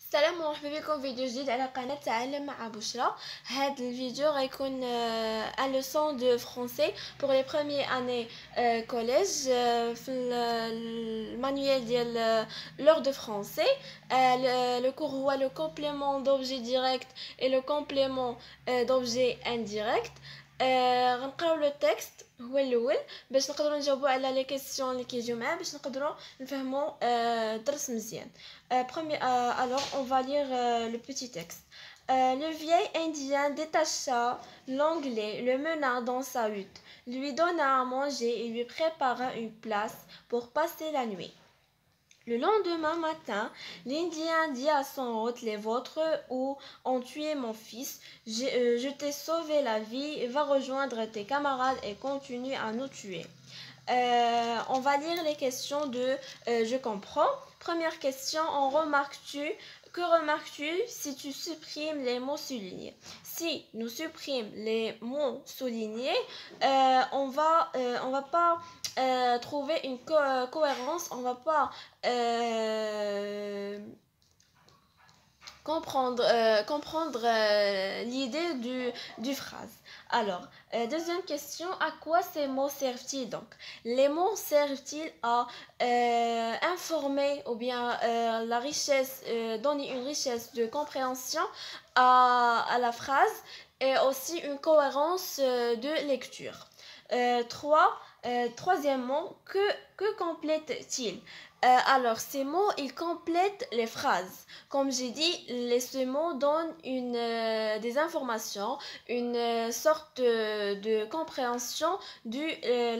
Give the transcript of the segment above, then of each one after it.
السلام ومرحبا بكم فيديو جديد على قناة تعلم مع بشرى. هذا الفيديو غيكون un leçon de français pour les premières années collège في المانيوال ديال l'heure de français. Le cours هو le complément d'objet direct et le complément d'objet indirect. غنقراو لو تكست هو الاول باش نقدروا نجاوبوا على لي كيسيون اللي كيجيو معاه باش نقدروا نفهموا الدرس مزيان. Alors, on va lire le petit texte. Le vieil Indien détacha l'anglais, le mena dans sa hutte, lui donna à manger et lui prépara une place pour passer la nuit. Le lendemain matin, l'Indien dit à son hôte: les vôtres ont tué mon fils. Je t'ai sauvé la vie. Va rejoindre tes camarades et continue à nous tuer. On va lire les questions de je comprends. Première question, que remarques-tu si tu supprimes les mots soulignés? Si nous supprimons les mots soulignés, on va pas trouver une cohérence, on va pas comprendre l'idée du phrase. Alors, deuxième question, à quoi ces mots servent-ils donc? Les mots servent-ils à informer ou bien la richesse, donner une richesse de compréhension à la phrase et aussi une cohérence de lecture. Troisièmement, que complète-t-il? Alors, ces mots, ils complètent les phrases. Comme j'ai dit, ces mots donnent des informations, une sorte de compréhension de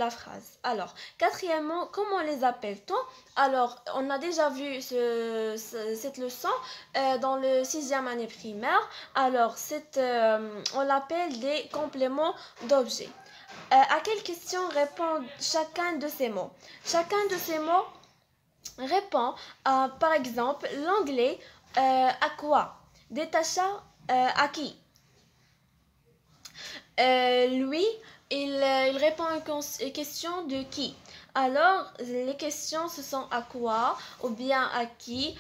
la phrase. Alors, quatrièmement, comment les appelle-t-on? Alors, on a déjà vu cette leçon dans le 6e année primaire. Alors, on l'appelle des compléments d'objets. À quelle question répond chacun de ces mots? Chacun de ces mots répond à, par exemple, l'anglais à quoi? Détacha à qui? Lui, il répond à une question de qui? Alors, les questions ce sont à quoi, ou bien à qui,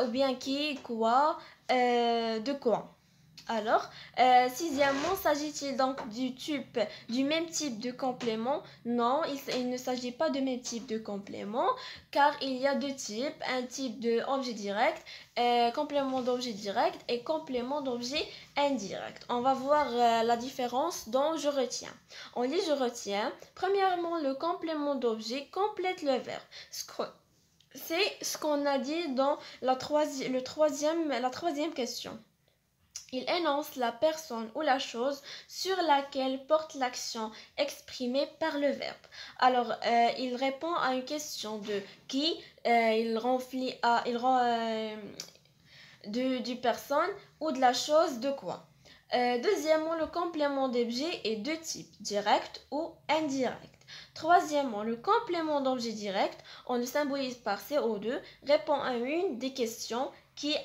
ou bien qui, quoi, de quoi. Alors, sixièmement, s'agit-il donc du même type de complément? Non, il ne s'agit pas de même type de complément, car il y a deux types, un type d'objet direct, complément d'objet direct et complément d'objet indirect. On va voir la différence dans je retiens. On lit je retiens. Premièrement, le complément d'objet complète le verbe. C'est ce qu'on a dit dans la troisième question. Il énonce la personne ou la chose sur laquelle porte l'action exprimée par le verbe. Alors, il répond à une question de qui, du personne ou de la chose de quoi. Deuxièmement, le complément d'objet est deux types, direct ou indirect. Troisièmement, le complément d'objet direct, on le symbolise par CO2, répond à une des questions qui,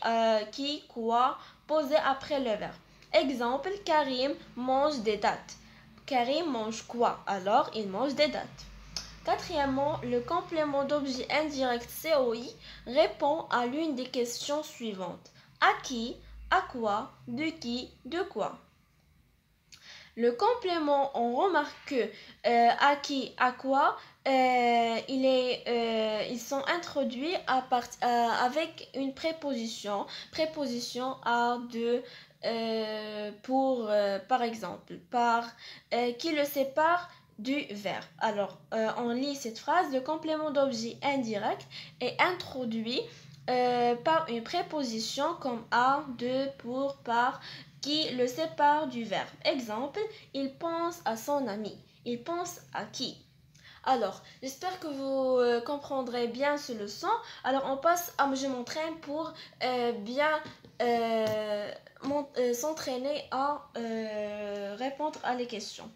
quoi, posées après le verbe. Exemple, Karim mange des dattes. Karim mange quoi? Alors, il mange des dattes. Quatrièmement, le complément d'objet indirect COI répond à l'une des questions suivantes. À qui? À quoi? De qui? De quoi? Le complément, on remarque que à qui, à quoi, ils sont introduits avec une préposition à, de, pour, par exemple, qui le sépare du verbe. Alors, on lit cette phrase, le complément d'objet indirect est introduit par une préposition comme à, de, pour, par, qui le sépare du verbe. Exemple, il pense à son ami. Il pense à qui? Alors, j'espère que vous comprendrez bien ce leçon. Alors, on passe à je m'entraîne pour bien s'entraîner à répondre à les questions.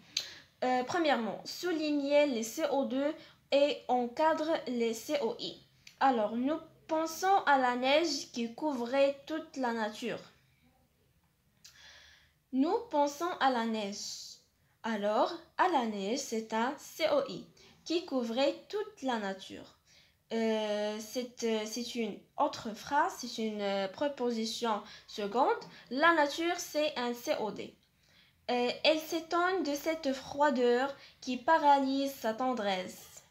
Premièrement, souligner les CO2 et encadre les COI. Alors, nous pensons à la neige qui couvrait toute la nature. Nous pensons à la neige. Alors, à la neige, c'est un COI qui couvrait toute la nature. c'est une autre phrase, c'est une préposition seconde. La nature, c'est un COD. Elle s'étonne de cette froideur qui paralyse sa tendresse.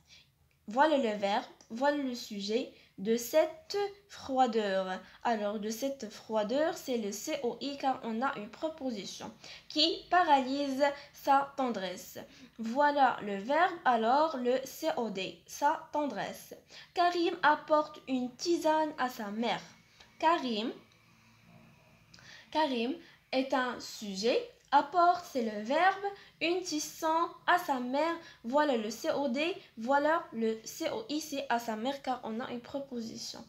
Voilà le verbe, voilà le sujet de cette froideur. Alors, de cette froideur, c'est le COI car on a une préposition qui paralyse sa tendresse. Voilà le verbe, alors le COD, sa tendresse. Karim apporte une tisane à sa mère. Karim est un sujet. Apporte, c'est le verbe. Une tisane à sa mère. Voilà le COD. Voilà le COI, c'est à sa mère car on a une préposition.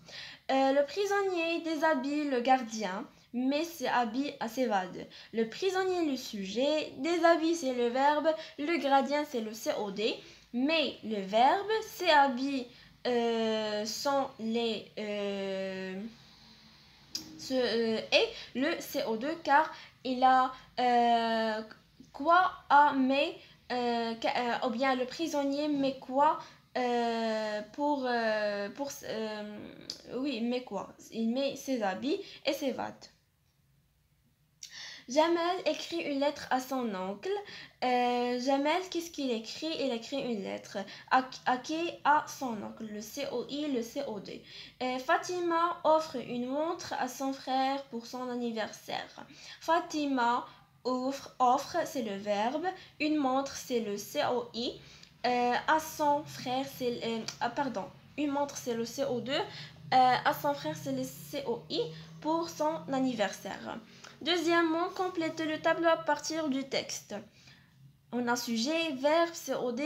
Le prisonnier déshabille le gardien, mais s'habille à s'évade. Le prisonnier, le sujet. Déshabille, c'est le verbe. Le gardien, c'est le COD. Mais le verbe s'habille sont les... et le CO2 car il a quoi à mais ou bien le prisonnier met quoi oui mais quoi il met ses habits et ses vêtements. Jamel écrit une lettre à son oncle. Jamel, qu'est-ce qu'il écrit? Il écrit une lettre. À qui? À son oncle. Le COI, le COD. Fatima offre une montre à son frère pour son anniversaire. Fatima offre, c'est le verbe. Une montre, c'est le COI. À son frère, c'est... pardon. Une montre, c'est le CO2. À son frère, c'est le COI pour son anniversaire. Deuxièmement, complétez le tableau à partir du texte. On a sujet, verbe, COD,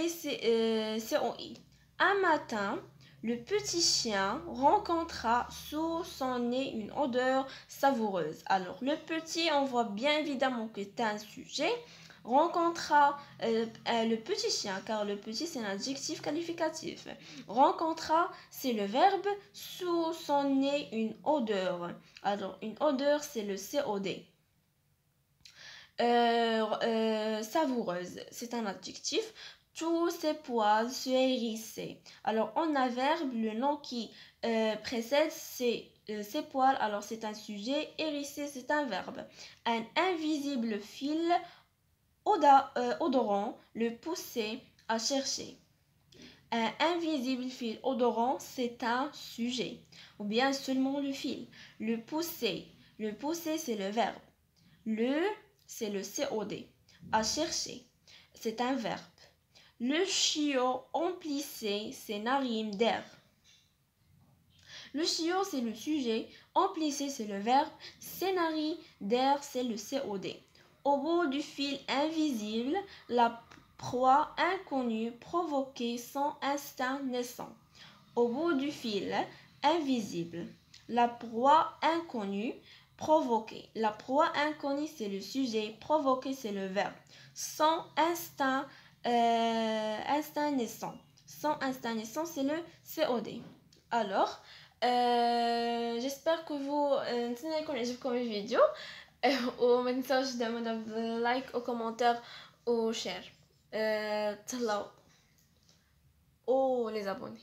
COI. Un matin, le petit chien rencontra sous son nez une odeur savoureuse. Alors, le petit, on voit bien évidemment que c'est un sujet. Rencontra le petit chien, car le petit c'est un adjectif qualificatif. Rencontra, c'est le verbe. Sous son nez, une odeur. Alors, une odeur, c'est le COD. Savoureuse, c'est un adjectif. Tous ses poils se hérissaient. Alors, on a verbe, le nom qui précède, c'est ses poils. Alors, c'est un sujet. Hérisser, c'est un verbe. Un invisible fil odorant le poussait à chercher. Un invisible fil odorant, c'est un sujet. Ou bien seulement le fil. Le pousser, c'est le verbe. Le, c'est le COD. À chercher, c'est un verbe. Le chiot emplissait ses narines d'air. Le chiot, c'est le sujet. Emplissait, c'est le verbe. Ses narines d'air, c'est le COD. Au bout du fil invisible, la proie inconnue provoquait son instinct naissant. Au bout du fil invisible, la proie inconnue provoquer. La proie inconnue, c'est le sujet. Provoquer, c'est le verbe. Son instinct naissant. Son instinct naissant, c'est le COD. Alors, j'espère que vous avez aimé vidéo. وما تنساوش دعمونا باللايك او كومنتير او شير تهلاو او لي زابوني.